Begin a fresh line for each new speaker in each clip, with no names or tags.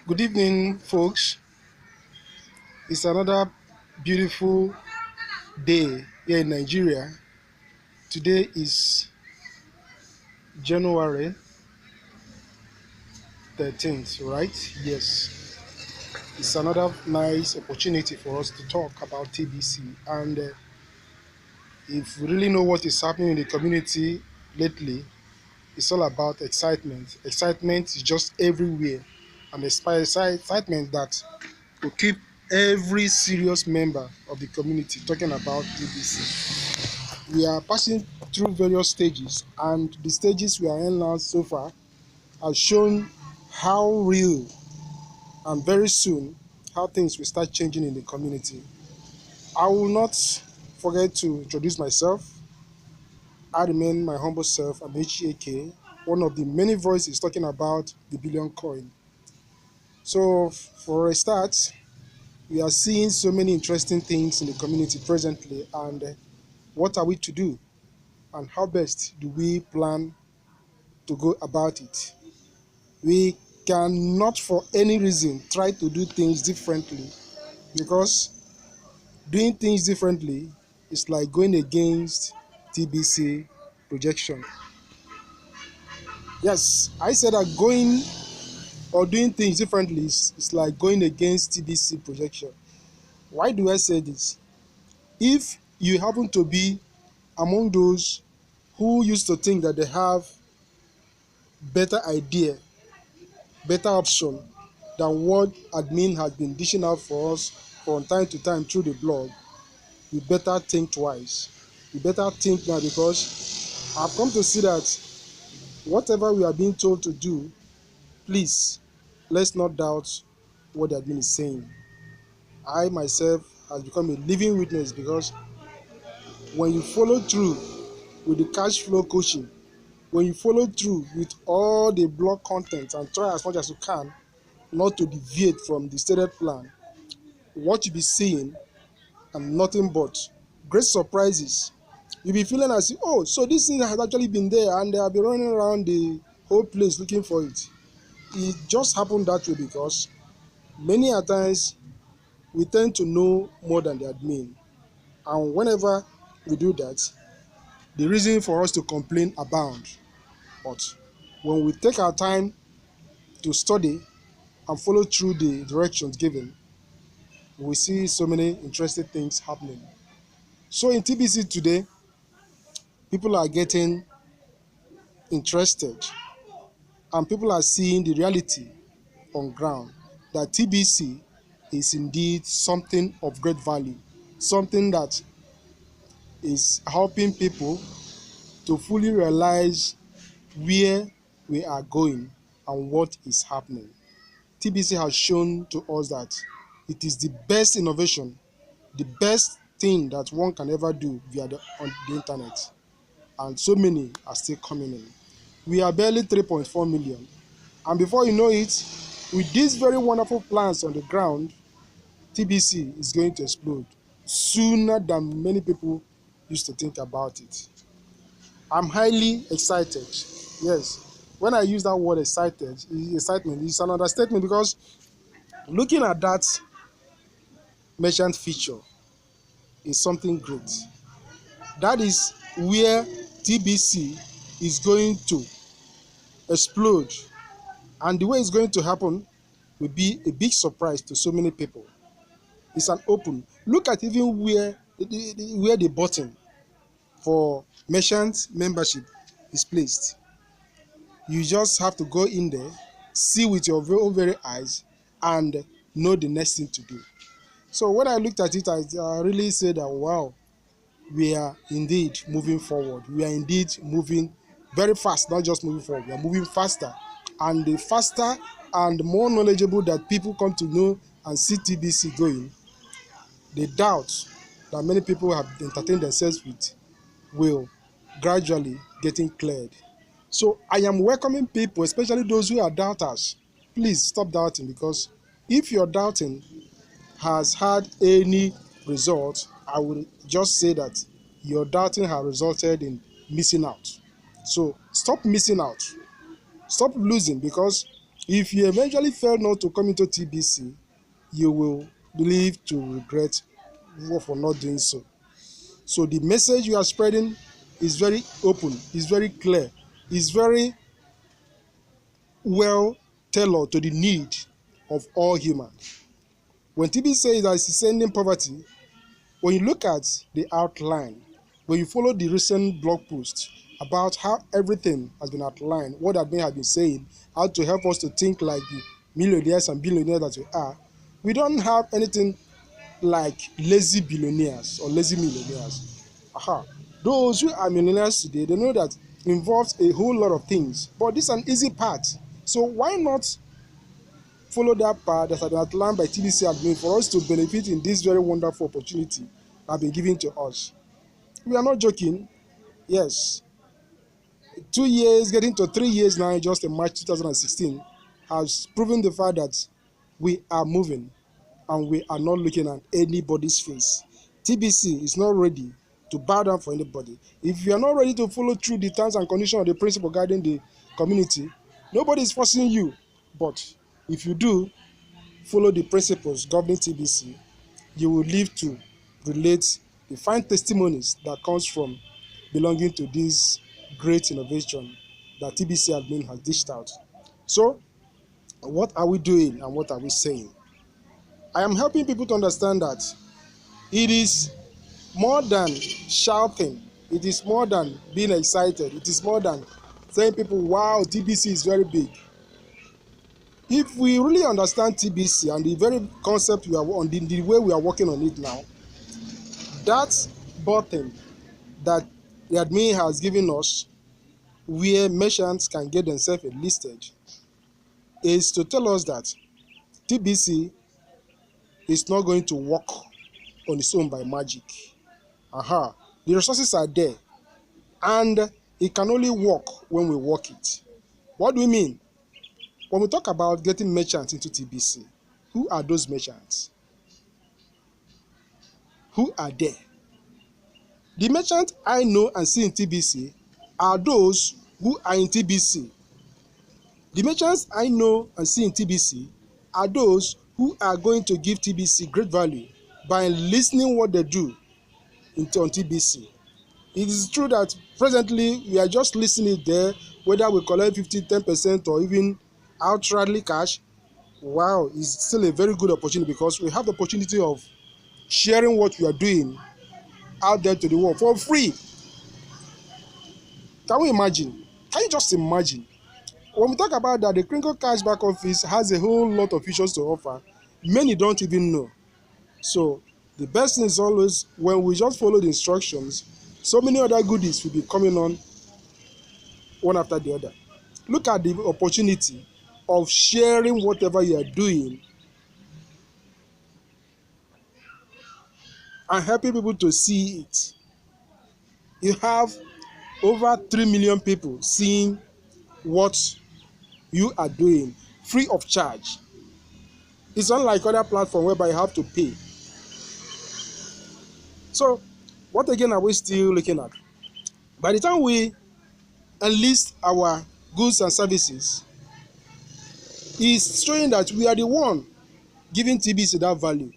Good evening, folks. It's another beautiful day here in Nigeria. Today is January 13th, right? Yes. It's another nice opportunity for us to talk about TBC. And if we really know what is happening in the community lately, it's all about excitement. Excitement is just everywhere. And excitement that will keep every serious member of the community talking about TBC. We are passing through various stages, and the stages we are in now so far have shown how real and very soon how things will start changing in the community. I will not forget to introduce myself. I remain my humble self, Amaechi, aka one of the many voices talking about the billion coin. So, for a start, we are seeing so many interesting things in the community presently, and what are we to do? And how best do we plan to go about it? We cannot for any reason try to do things differently, because doing things differently is like going against TBC projection. Yes, I said that going or doing things differently is like going against TBC projection. Why do I say this? If you happen to be among those who used to think that they have better idea, better option than what admin has been dishing out for us from time to time through the blog, you better think twice. You better think now, because I've come to see that whatever we are being told to do, please, let's not doubt what the admin is saying. I myself has become a living witness, because when you follow through with the cash flow coaching, when you follow through with all the blog content and try as much as you can not to deviate from the stated plan, what you be seeing and nothing but great surprises. You'll be feeling as if, oh, so this thing has actually been there and they have been running around the whole place looking for it. It just happened that way because many a times we tend to know more than the admin. And whenever we do that, the reason for us to complain abound. But when we take our time to study and follow through the directions given, we see so many interesting things happening. So in TBC today, people are getting interested and people are seeing the reality on ground, that TBC is indeed something of great value, something that is helping people to fully realize where we are going and what is happening. TBC has shown to us that it is the best innovation, the best thing that one can ever do on the internet, and so many are still coming in. We are barely 3.4 million, and before you know it, with these very wonderful plans on the ground, TBC is going to explode sooner than many people used to think about it. I'm highly excited. Yes, when I use that word excitement is an understatement, because looking at that merchant feature is something great. That is where TBC is going to explode, and the way it's going to happen will be a big surprise to so many people. It's an open. Look at even where the button for merchant membership is placed. You just have to go in there, see with your own very eyes, and know the next thing to do. So when I looked at it, I really said that, wow, we are indeed moving forward. We are indeed moving very fast, not just moving forward, we are moving faster. And the faster and more knowledgeable that people come to know and see TBC going, the doubts that many people have entertained themselves with will gradually getting cleared. So I am welcoming people, especially those who are doubters. Please stop doubting, because if your doubting has had any result, I will just say that your doubting has resulted in missing out. So stop missing out. Stop losing, because If you eventually fail not to come into TBC, you will live to regret for not doing so. So the message you are spreading is very open, is very clear, is very well tailored to the need of all humans. When TB says that it's ending poverty, when you look at the outline, when you follow the recent blog post about how everything has been outlined, what admin has been saying, how to help us to think like the millionaires and billionaires that we are, we don't have anything like lazy billionaires or lazy millionaires. Aha. Those who are millionaires today, they know that involves a whole lot of things, but this is an easy path. So why not follow that path that has been outlined by TBC admin for us to benefit in this very wonderful opportunity that has been given to us? We are not joking. Yes, 2 years, getting to 3 years now, just in March 2016, has proven the fact that we are moving and we are not looking at anybody's face. TBC is not ready to bow down for anybody. If you are not ready to follow through the terms and conditions of the principle guiding the community, nobody is forcing you. But if you do follow the principles governing TBC, you will live to relate the fine testimonies that comes from belonging to this great innovation that TBC admin has dished out. So, what are we doing and what are we saying? I am helping people to understand that it is more than shouting, it is more than being excited, it is more than saying people, wow, TBC is very big. If we really understand TBC and the very concept we are on, the way we are working on it now, that button that the admin has given us where merchants can get themselves listed is to tell us that TBC is not going to work on its own by magic. Aha, the resources are there and it can only work when we work it. What do we mean? When we talk about getting merchants into TBC, who are those merchants? Who are there? The merchants I know and see in TBC are those who are in TBC. The merchants I know and see in TBC are those who are going to give TBC great value by listening what they do on TBC. It is true that presently we are just listening there, whether we collect 50, 10% or even outrightly cash. Wow, it's still a very good opportunity because we have the opportunity of sharing what we are doing out there to the world for free. Can we imagine? Can you just imagine? When we talk about that, the Crinkle Cash back office has a whole lot of features to offer. Many don't even know. So the best thing is always when we just follow the instructions, so many other goodies will be coming on one after the other. Look at the opportunity of sharing whatever you are doing and helping people to see it. You have over 3 million people seeing what you are doing free of charge. It's unlike other platforms whereby you have to pay. So, what again are we still looking at? By the time we enlist our goods and services, it's showing that we are the one giving TBC that value.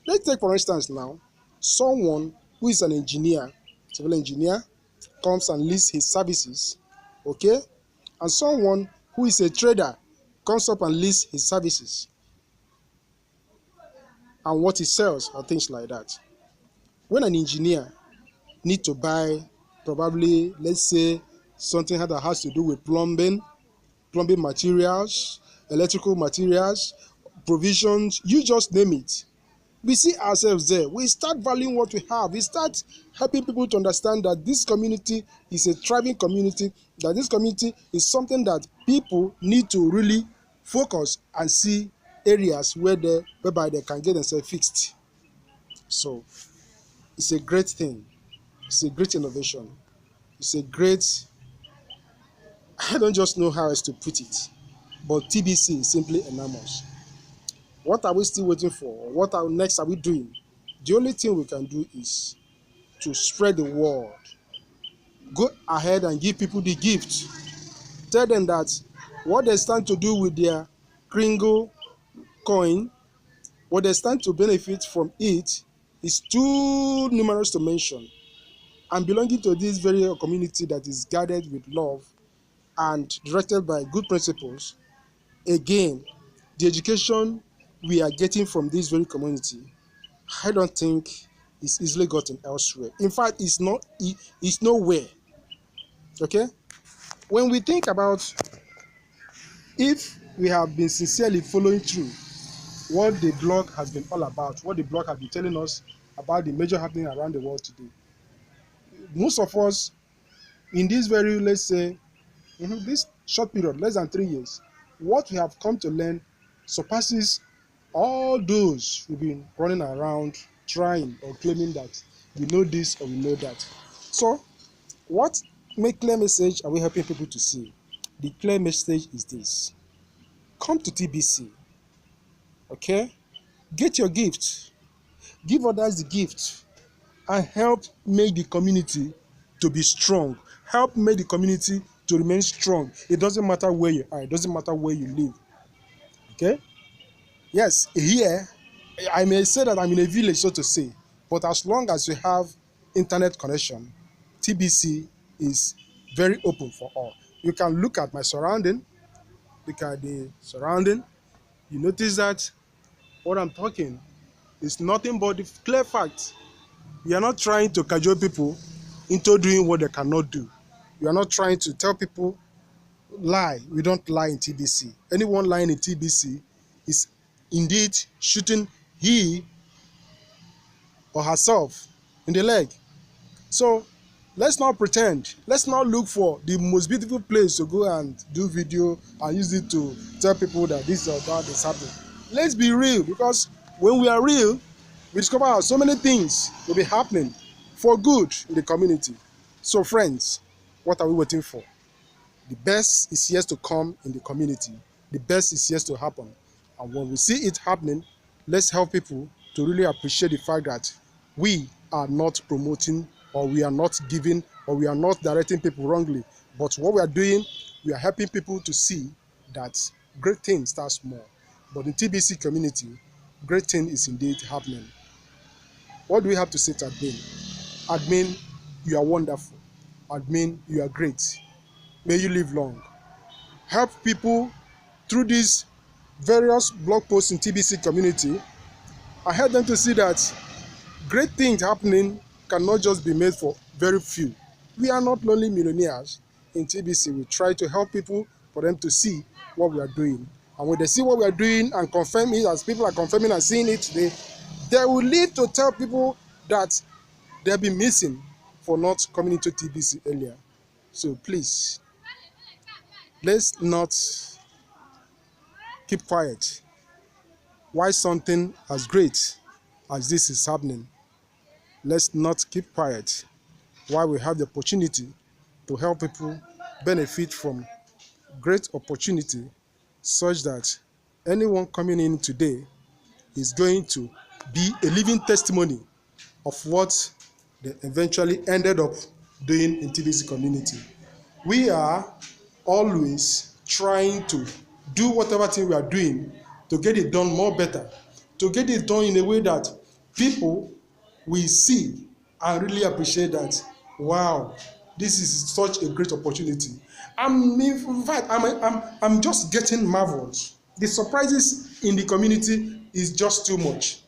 Let's take, for instance, now, someone who is an engineer, civil engineer, comes and lists his services, okay? And someone who is a trader comes up and lists his services and what he sells or things like that. When an engineer need to buy probably, let's say, something that has to do with plumbing materials, electrical materials, provisions, you just name it. We see ourselves there. We start valuing what we have. We start helping people to understand that this community is a thriving community, that this community is something that people need to really focus and see areas whereby they can get themselves fixed. So it's a great thing. It's a great innovation. It's a great, I don't just know how else to put it, but TBC is simply enormous. What are we still waiting for? What are next are we doing? The only thing we can do is to spread the word. Go ahead and give people the gift. Tell them that what they stand to do with their Kringle coin, what they stand to benefit from it is too numerous to mention. And belonging to this very community that is guided with love and directed by good principles, again, the education we are getting from this very community, I don't think is easily gotten elsewhere. In fact, it's nowhere. Okay? When we think about if we have been sincerely following through what the blog has been all about, what the blog has been telling us about the major happening around the world today, most of us in this very, let's say, this short period, less than 3 years, what we have come to learn surpasses all those who've been running around trying or claiming that we know this or we know that. So, what clear message are we helping people to see? The clear message is this: come to TBC, okay? Get your gift, give others the gift, and help make the community to be strong. Help make the community to remain strong. It doesn't matter where you are, it doesn't matter where you live. Okay? Yes, here, I may say that I'm in a village, so to say, but as long as you have internet connection, TBC is very open for all. You can look at my surrounding, look at the surrounding. You notice that what I'm talking is nothing but the clear fact. We are not trying to cajole people into doing what they cannot do. We are not trying to tell people lie. We don't lie in TBC. Anyone lying in TBC is indeed shooting he or herself in the leg. So let's not pretend. Let's not look for the most beautiful place to go and do video and use it to tell people that this or that is happening. Let's be real, because when we are real, we discover how so many things will be happening for good in the community. So friends, what are we waiting for? The best is yet to come in the community. The best is yet to happen. And when we see it happening, let's help people to really appreciate the fact that we are not promoting, or we are not giving, or we are not directing people wrongly. But what we are doing, we are helping people to see that great things start small. But in TBC community, great thing is indeed happening. What do we have to say to admin? Admin, you are wonderful. Admin, you are great. May you live long. Help people through these various blog posts in TBC community. I help them to see that great things happening cannot just be made for very few. We are not lonely millionaires in TBC. We try to help people for them to see what we are doing. And when they see what we are doing and confirm it, as people are confirming and seeing it today, they will lead to tell people that they've been missing for not coming into TBC earlier. So please, let's not keep quiet why something as great as this is happening. Let's not keep quiet while we have the opportunity to help people benefit from great opportunity, such that anyone coming in today is going to be a living testimony of what they eventually ended up doing in TBC community. We are always trying to do whatever thing we are doing to get it done more better, to get it done in a way that people will see and really appreciate that, wow, this is such a great opportunity. In fact, I'm just getting marveled. The surprises in the community is just too much.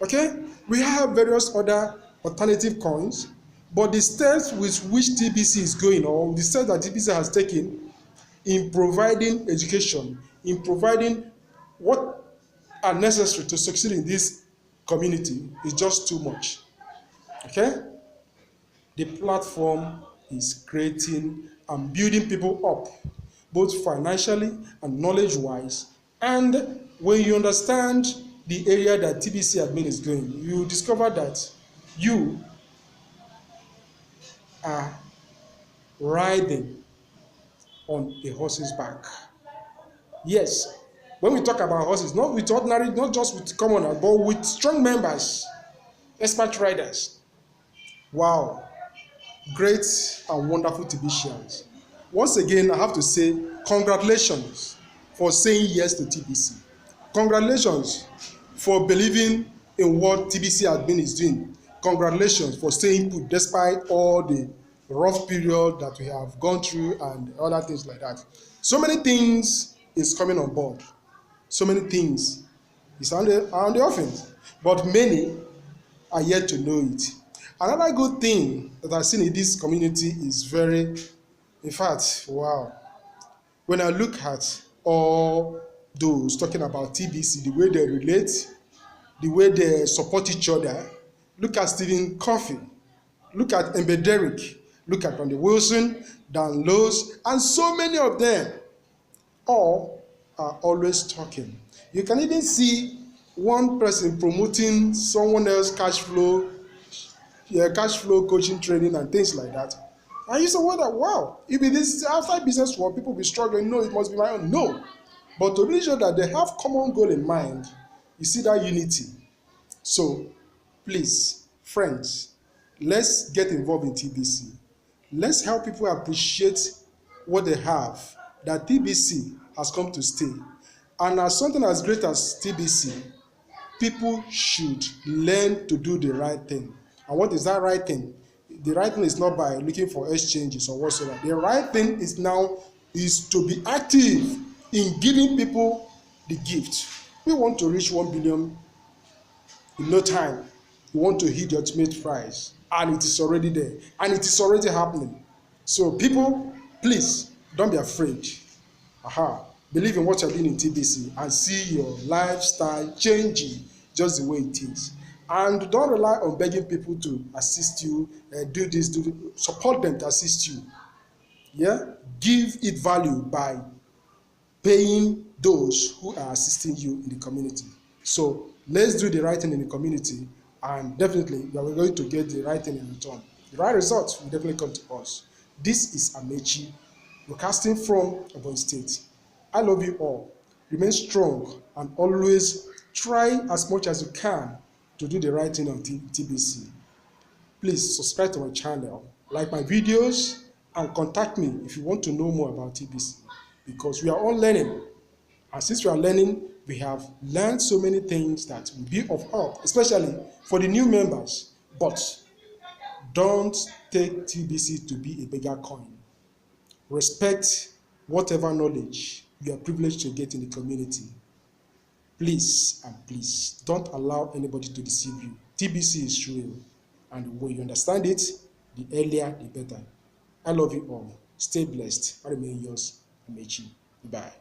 Okay, we have various other alternative coins, but the steps with which TBC is going, or the steps that TBC has taken in providing education, in providing what are necessary to succeed in this community, is just too much. Okay, the platform is creating and building people up, both financially and knowledge wise. And when you understand the area that TBC admin is going, you discover that you are riding on a horse's back. Yes, when we talk about horses, not with ordinary, not just with commoners, but with strong members, expert riders. Wow, great and wonderful TBCians. Once again, I have to say congratulations for saying yes to TBC. Congratulations for believing in what TBC admin is doing. Congratulations for staying put despite all the rough period that we have gone through and other things like that. So many things is coming on board. So many things is on the offense, but many are yet to know it. Another good thing that I've seen in this community is very, in fact, wow. When I look at all those talking about TBC, the way they relate, the way they support each other, look at Stephen Coffey, look at Embe Derrick, look at Randy Wilson, Dan Lowe's, and so many of them all are always talking. You can even see one person promoting someone else's cash flow coaching training and things like that. And you say, wonder, wow, if it is outside business world, people be struggling. No, it must be my own. No. But to make sure that they have common goal in mind, you see that unity. So please, friends, let's get involved in TBC. Let's help people appreciate what they have, that TBC has come to stay. And as something as great as TBC, people should learn to do the right thing. And what is that right thing? The right thing is not by looking for exchanges or whatsoever. The right thing is to be active in giving people the gift. We want to reach 1 billion in no time. We want to hit the ultimate prize, and it is already there, and it is already happening. So people, please don't be afraid. Believe in what you're doing in TBC and see your lifestyle changing just the way it is. And don't rely on begging people to assist you, do this, do this. Support them to assist you. Yeah, give it value by paying those who are assisting you in the community. So let's do the right thing in the community, and definitely we are going to get the right thing in return. The right results will definitely come to us. This is Amaechi, broadcasting from Ebonyi State. I love you all. Remain strong and always try as much as you can to do the right thing on TBC. Please subscribe to my channel, like my videos, and contact me if you want to know more about TBC, because we are all learning. And since we are learning, we have learned so many things that will be of help, especially for the new members. But don't take TBC to be a beggar coin. Respect whatever knowledge you are privileged to get in the community. Please and please don't allow anybody to deceive you. TBC is real, and when you understand it, the earlier the better. I love you all. Stay blessed. I remain yours, Amaechi. Bye.